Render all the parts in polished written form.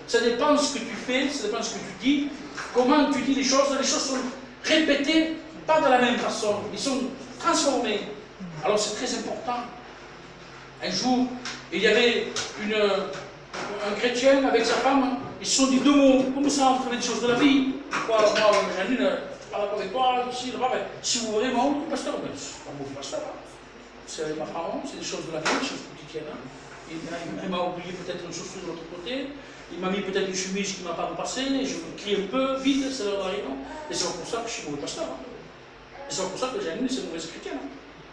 Ça dépend de ce que tu fais, ça dépend de ce que tu dis, comment tu dis les choses sont répétées, pas de la même façon, ils sont transformés. Alors c'est très important. Un jour, il y avait un chrétien avec sa femme, ils se sont dit 2 mots, comme ça on fait des choses de la vie. Moi, Janine, je parle avec toi, ici, là-bas, mais si vous voulez, moi, le pasteur, mais c'est pas mon pasteur. C'est ma femme, c'est des choses de la vie, des choses quotidiennes. Il m'a oublié peut-être une chaussure de l'autre côté, il m'a mis peut-être une chemise qui ne m'a pas repassé, je crie un peu, vite, c'est l'heure d'arrivée. Et c'est pour ça que je suis mauvais pasteur. Et c'est pour ça que Janine, c'est une mauvaise chrétienne.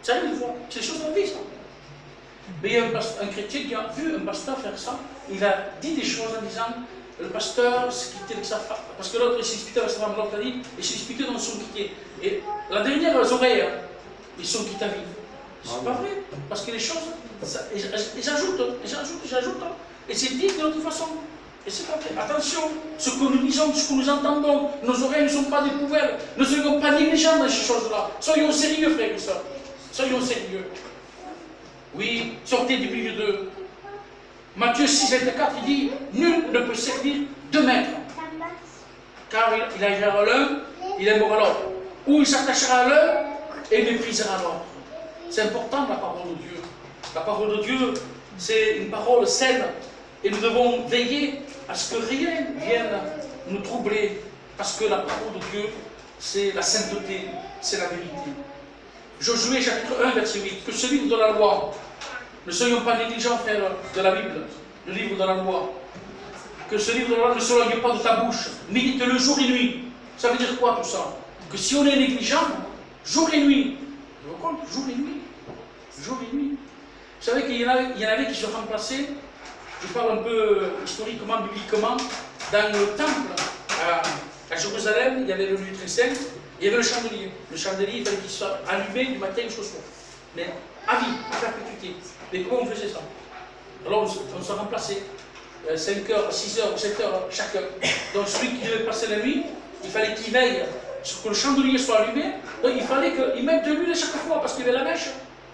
Ça arrive des fois, c'est des choses de la vie, ça. Mais il y a un chrétien qui a vu un pasteur faire ça, il a dit des choses en disant, le pasteur s'est quitté avec sa femme, parce que l'autre s'est disputé avec sa femme, l'autre a dit, il s'est disputé dans son quitté. Et la dernière, les oreilles, ils sont quittés à vie. C'est pas vrai, parce que les choses, ils ajoutent, et c'est dit de l'autre façon. Et c'est pas vrai. Attention, ce que nous disons, ce que nous entendons, nos oreilles ne sont pas des poubelles, ne soyons pas négligents dans ces choses-là. Soyons sérieux, frères et sœurs. Soyons sérieux. Oui, sortez du milieu d'eux. Matthieu 6, 24, il dit, nul ne peut servir 2 maîtres. Car il agira à l'un, il aimera l'autre. Ou il s'attachera à l'un et méprisera l'autre. C'est important la parole de Dieu. La parole de Dieu, c'est une parole saine. Et nous devons veiller à ce que rien vienne nous troubler. Parce que la parole de Dieu, c'est la sainteté, c'est la vérité. Josué chapitre 1, verset 8. Que ce livre de la loi, ne soyons pas négligents, frères, de la Bible, le livre de la loi. Que ce livre de la loi ne s'éloigne pas de ta bouche. Médite-le jour et nuit. Ça veut dire quoi tout ça? Que si on est négligent, jour et nuit, vous vous compte, jour et nuit. Jour et nuit. Vous savez qu'il y en avait qui se remplaçaient, je parle un peu historiquement, bibliquement, dans le temple à Jérusalem, il y avait le lieu très saint, il y avait le chandelier. Le chandelier, il fallait qu'il soit allumé du matin jusqu'au soir. Mais à vie, à perpétuité. Mais comment on faisait ça? Alors on se remplaçait. 5 heures, 6 heures, 7 heures chacun. Donc celui qui devait passer la nuit, il fallait qu'il veille sur que le chandelier soit allumé. Donc il fallait qu'il mette de l'huile à chaque fois, parce qu'il y avait la mèche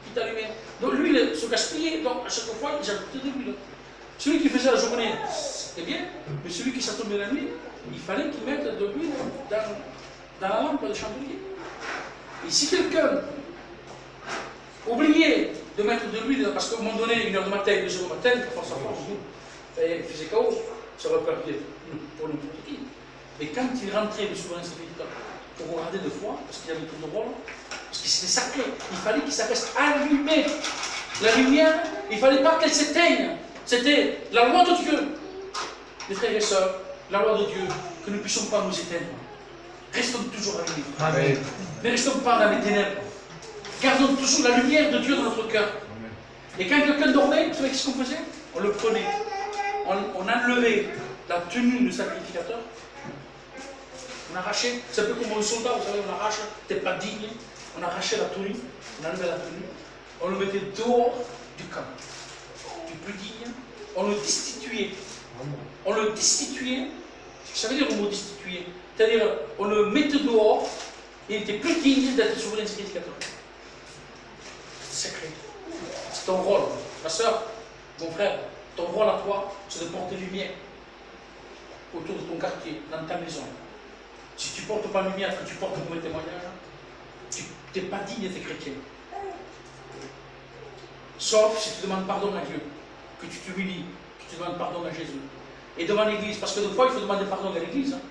qui était allumée. Donc l'huile se gaspillait, donc à chaque fois, ils ajoutaient de l'huile. Celui qui faisait la journée, c'était bien, mais celui qui s'attendait la nuit, il fallait qu'il mette de l'huile dans la lampe du chandelier. Et si quelqu'un oubliait de mettre de l'huile, parce qu'à un moment donné, 1h du matin, 2h du matin, force à force, il faisait chaos, ça aurait pu pour n'importe qui. Mais quand il rentrait le souverain sacrificateur pour regarder 2 fois, parce qu'il avait tout de rôle, parce que c'était sacré, il fallait que ça reste allumé. La lumière, il ne fallait pas qu'elle s'éteigne. C'était la loi de Dieu. Les frères et sœurs, la loi de Dieu, que nous ne puissions pas nous éteindre. Restons toujours allumés. Amen. Ne restons pas dans les ténèbres. Gardons toujours la lumière de Dieu dans notre cœur. Et quand quelqu'un dormait, vous savez ce qu'on faisait? On le prenait. On enlevait la tenue du sacrificateur. On arrachait. C'est un peu comme un soldat, vous savez, on arrache. T'es pas digne. On arrachait la tenue. On enlevait la tenue. On le mettait dehors du camp. Du plus digne. On le destituait. On le destituait. Ça veut dire le mot destituer. C'est-à-dire, on le mettait dehors. Et il était plus digne d'être souverain sacrificateur. C'est sacré. C'est ton rôle. Ma soeur, mon frère, ton rôle à toi, c'est de porter lumière autour de ton quartier, dans ta maison. Si tu ne portes pas lumière, que tu portes un mauvais témoignage, tu n'es pas digne d'être chrétien. Sauf si tu demandes pardon à Dieu, que tu t'humilies, que tu demandes pardon à Jésus. Et devant l'Église, parce que des fois il faut demander pardon à l'Église. Hein.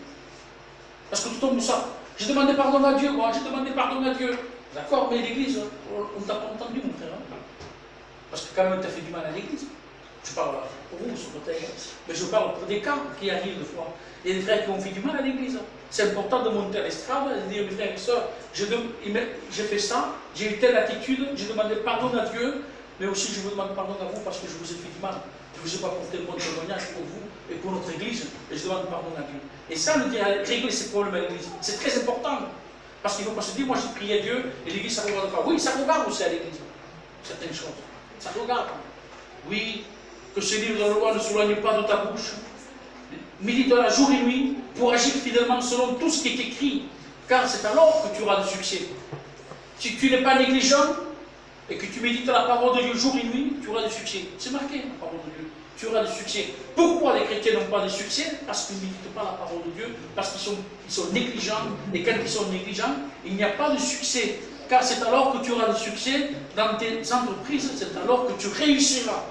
Parce que tu tombes ça. J'ai demandé pardon à Dieu, moi, j'ai demandé pardon à Dieu. D'accord, mais l'Église, on ne t'a pas entendu, mon frère. Hein. Parce que quand même, tu as fait du mal à l'Église. Je parle pour vous, sur le terrain. Mais je parle pour des cas qui arrivent des fois. Il y a des frères qui ont fait du mal à l'Église. C'est important de monter à l'estrade et de dire, mes frères et sœurs, j'ai fait ça, j'ai eu telle attitude, j'ai demandé pardon à Dieu, mais aussi je vous demande pardon à vous parce que je vous ai fait du mal. Je ne vous ai pas porté le bon témoignage pour vous et pour notre Église, et je demande pardon à Dieu. Et ça, le dire, régler ces problèmes à l'Église, c'est très important. Parce qu'il ne faut pas se dire, moi j'ai prié à Dieu, et l'Église, ça ne regarde pas. Oui, ça regarde aussi à l'Église, certaines choses. Ça regarde. Oui, que ce livre de la loi ne s'éloigne pas de ta bouche. Médite-la jour et nuit pour agir fidèlement selon tout ce qui est écrit, car c'est alors que tu auras du succès. Si tu n'es pas négligent et que tu médites la parole de Dieu jour et nuit, tu auras du succès. C'est marqué, la parole de Dieu. tu auras du succès. Pourquoi les chrétiens n'ont pas de succès? Parce qu'ils ne méditent pas la parole de Dieu, parce qu'ils sont négligents, et quand ils sont négligents, il n'y a pas de succès. Car c'est alors que tu auras du succès dans tes entreprises, c'est alors que tu réussiras.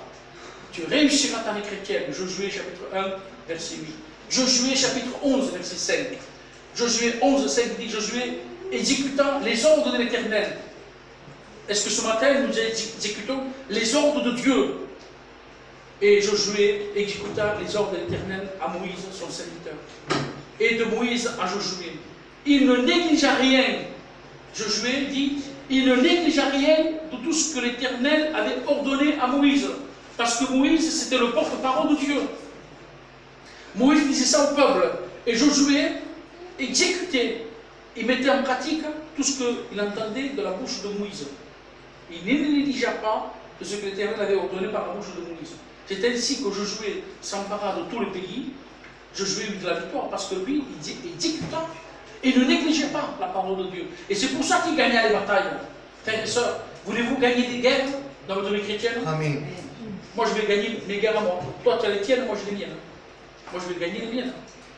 Tu réussiras ta vie chrétienne. Josué chapitre 1, verset 8. Josué chapitre 11, verset 5. Josué 11, 5 dit, Josué exécutant les ordres de l'Éternel. Est-ce que ce matin, nous exécutons les ordres de Dieu? Et Josué exécuta les ordres de l'Éternel à Moïse, son serviteur. Et de Moïse à Josué. Il ne négligea rien. Josué dit, il ne négligea rien de tout ce que l'Éternel avait ordonné à Moïse. Parce que Moïse, c'était le porte-parole de Dieu. Moïse disait ça au peuple. Et Josué exécutait, il mettait en pratique tout ce qu'il entendait de la bouche de Moïse. Il ne négligea pas de ce que l'Éternel avait ordonné par la bouche de Moïse. C'est ainsi que Josué s'empara de tout le pays. Josué eut de la victoire parce que lui, il exécuta. Il ne négligeait pas la parole de Dieu. Et c'est pour ça qu'il gagnait les batailles. Frères et sœurs, voulez-vous gagner des guerres dans votre vie chrétienne? Amen. Moi, je vais gagner mes guerres à moi. Toi, tu as les tiennes, moi, j'ai les miennes. Moi, je vais gagner les miennes.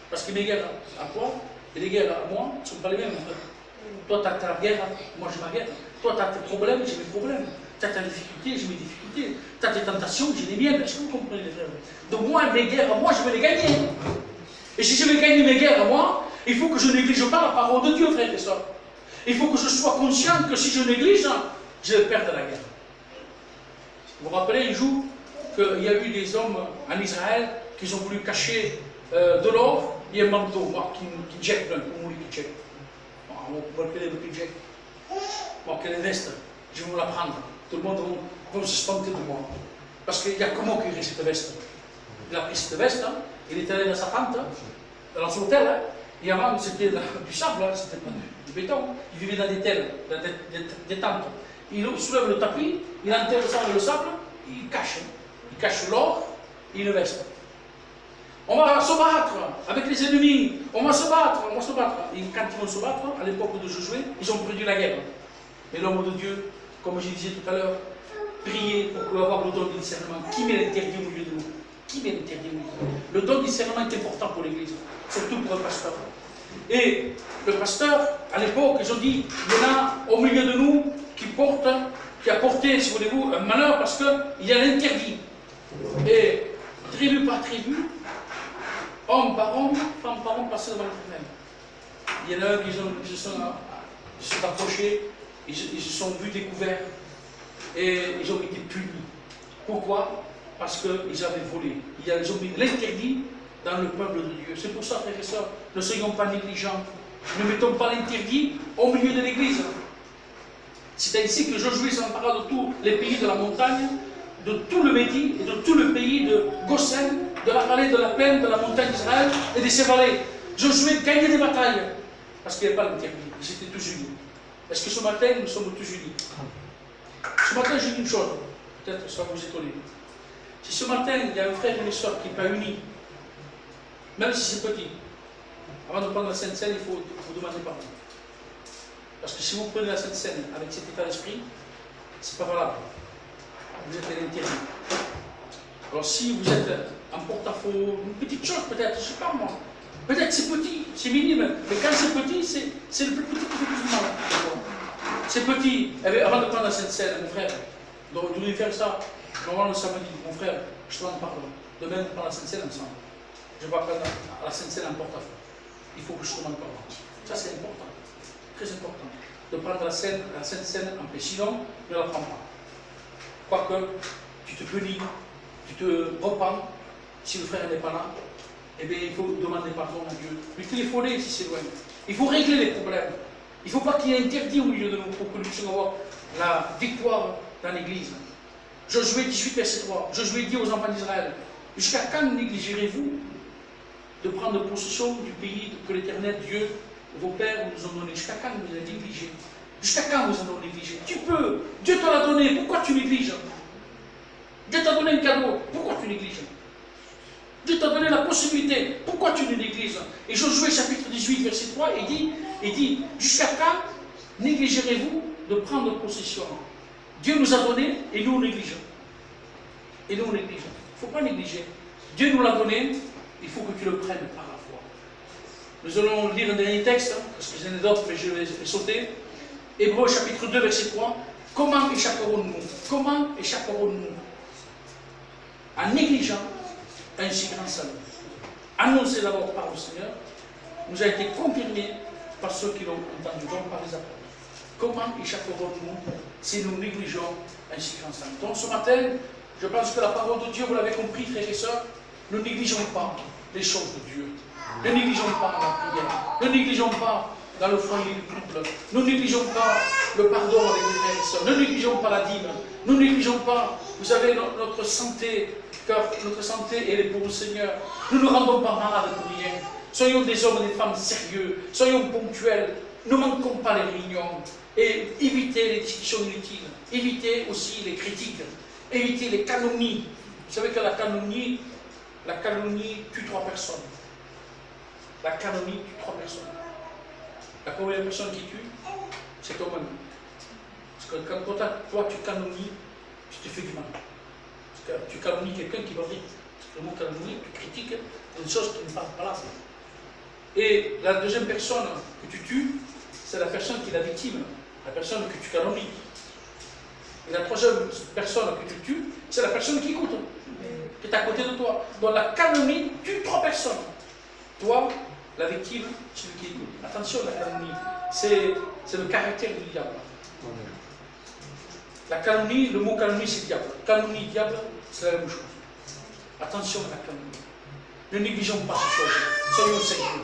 Parce que mes guerres à toi et les guerres à moi ne sont pas les mêmes. Toi, tu as ta guerre, moi, j'ai ma guerre. Toi, tu as tes problèmes, j'ai mes problèmes. Tu as ta difficulté, j'ai mes difficultés. Tu as tes tentations, j'ai les miennes. Est-ce que vous comprenez, les frères? Donc, moi, mes guerres à moi, je vais les gagner. Et si je vais gagner mes guerres à moi, il faut que je ne néglige pas la parole de Dieu, frères et sœurs. Il faut que je sois conscient que si je néglige, je vais perdre la guerre. Vous vous rappelez un jour qu'il y a eu des hommes en Israël qui ont voulu cacher de l'or et un manteau, moi, qui jette un peu, qui jette. Bon, vous rappelez le qui jette. Bon, quelle veste, je vais vous la prendre. Tout le monde va se spanter de moi. Parce qu'il y a comment qu'il ait cette veste. Il a pris cette veste, hein, il est allé dans sa tente, dans son hôtel, hein, et avant c'était du sable, hein, c'était pas du béton. Il vivait dans des tels, dans des tentes. Il soulève le tapis, il enterre ça dans le sable, il cache. Il cache l'or et une veste. On va se battre avec les ennemis, on va se battre, on va se battre. Et quand ils vont se battre, à l'époque de Josué, ils ont perdu la guerre. Mais l'homme de Dieu, comme je disais tout à l'heure, prier pour avoir le don du discernement. Qui met l'interdit au milieu de nous? Qui met l'interdit au milieu de nous? Le don du discernement est important pour l'Église, surtout pour le pasteur. Et le pasteur, à l'époque, ils ont dit, il y en a au milieu de nous qui a porté, si vous voulez-vous, un malheur parce qu'il y a l'interdit. Et tribu par tribu, homme par homme, femme par homme, passer devant l'Éternel. Il y en a un qui se sont approchés, ils se sont vus découverts et ils ont été punis. Pourquoi? Parce qu'ils avaient volé. Ils ont mis l'interdit dans le peuple de Dieu. C'est pour ça, frères et sœurs, ne soyons pas négligents. Ne mettons pas l'interdit au milieu de l'Église. C'est ainsi que Josué s'empara de tous les pays de la montagne, de tout le Médie et de tout le pays de Goshen, de la vallée de la plaine, de la montagne d'Israël et de ses vallées. Josué gagnait des batailles parce qu'il n'y avait pas l'interdit. Ils étaient tous unis. Est-ce que ce matin, nous sommes tous unis? Ce matin, je dis une chose, peut-être ça va vous étonner. Si ce matin, il y a un frère et une soeur qui n'est pas unis, même si c'est petit, avant de prendre la Sainte Seine, il faut vous demander pardon. Parce que si vous prenez la Sainte Seine avec cet état d'esprit, c'est pas valable. Vous êtes à l'interdit. Alors si vous êtes en porte-à-faux, une petite chose peut-être, je ne sais pas moi. Peut-être c'est petit, c'est minime, mais quand c'est petit, c'est le plus petit qui fait plus de mal. C'est petit. Eh bien, avant de prendre la Sainte Seine, mon frère, donc vous devez faire ça, normalement le samedi, mon frère, je te demande pardon. Demain, on prend la Sainte Seine ensemble. Je vais prendre la Sainte Seine en porte-à-faux. Il faut que je te demande pardon. Ça c'est important, très important, de prendre la Sainte Seine en paix. Sinon, ne la prends pas. Quoique, tu te punis, tu te repens, si le frère n'est pas là, eh bien, il faut demander pardon à Dieu. Lui téléphoner si c'est loin. Il faut régler les problèmes. Il ne faut pas qu'il y ait interdit au milieu de nous pour que nous puissions avoir la victoire dans l'Église. Josué 18, verset 3. Josué dit aux enfants d'Israël, jusqu'à quand négligerez-vous de prendre possession du pays que l'Éternel Dieu, vos pères, nous ont donné? Jusqu'à quand vous avez négligé? Jusqu'à quand vous en avez négligé? Tu peux. Dieu te l'a donné. Pourquoi tu négliges? Dieu t'a donné un cadeau. Pourquoi tu négliges? Dieu t'a donné la possibilité. Pourquoi tu ne négliges? Et Josué chapitre 18, verset 3, il dit jusqu'à quand négligerez-vous de prendre possession? Dieu nous a donné et nous négligeons. Et nous négligeons. ne faut pas négliger. Dieu nous l'a donné, il faut que tu le prennes par la foi. Nous allons lire un dernier texte, hein, parce que j'en ai d'autres, mais je vais sauter. Hébreux chapitre 2, verset 3. Comment échapperons-nous? Comment échapperons-nous en négligeant un si grand salut? Annoncé d'abord par le Seigneur, nous a été confirmé par ceux qui l'ont entendu, donc par les apôtres. Comment échapperons-nous si nous négligeons un si grand salut? Donc ce matin, je pense que la parole de Dieu, vous l'avez compris, frères et sœurs, ne négligeons pas les choses de Dieu. Ne négligeons pas la prière. Ne négligeons pas dans le foyer du couple. Ne négligeons pas le pardon avec les frères et sœurs. Ne négligeons pas la dîme. Ne négligeons pas, vous savez, notre santé, car notre santé, elle est pour le Seigneur. Ne nous rendons pas malades pour rien. Soyons des hommes et des femmes sérieux. Soyons ponctuels. Ne manquons pas les réunions. Et évitez les discussions inutiles. Évitez aussi les critiques. Évitez les calomnies. Vous savez que la calomnie tue 3 personnes. La calomnie tue 3 personnes. La première personne qui tue, c'est toi-même. Parce que quand toi tu calomnies, tu te fais du mal. Parce que tu calomnies quelqu'un qui va vite. Le mot calomnie, tu critiques une chose qui ne parle pas là. Et la deuxième personne que tu tues, c'est la personne qui est la victime, la personne que tu calomnies. Et la troisième personne que tu tues, c'est la personne qui écoute, qui est à côté de toi. Donc la calomnie tue 3 personnes. Toi, la victime, celui qui écoute. Attention, la calomnie, c'est le caractère du diable. La calomnie, le mot calomnie, c'est diable. Calomnie, diable, c'est la même chose. Attention à la calomnie. Ne négligeons pas ces choses. Soyons sérieux.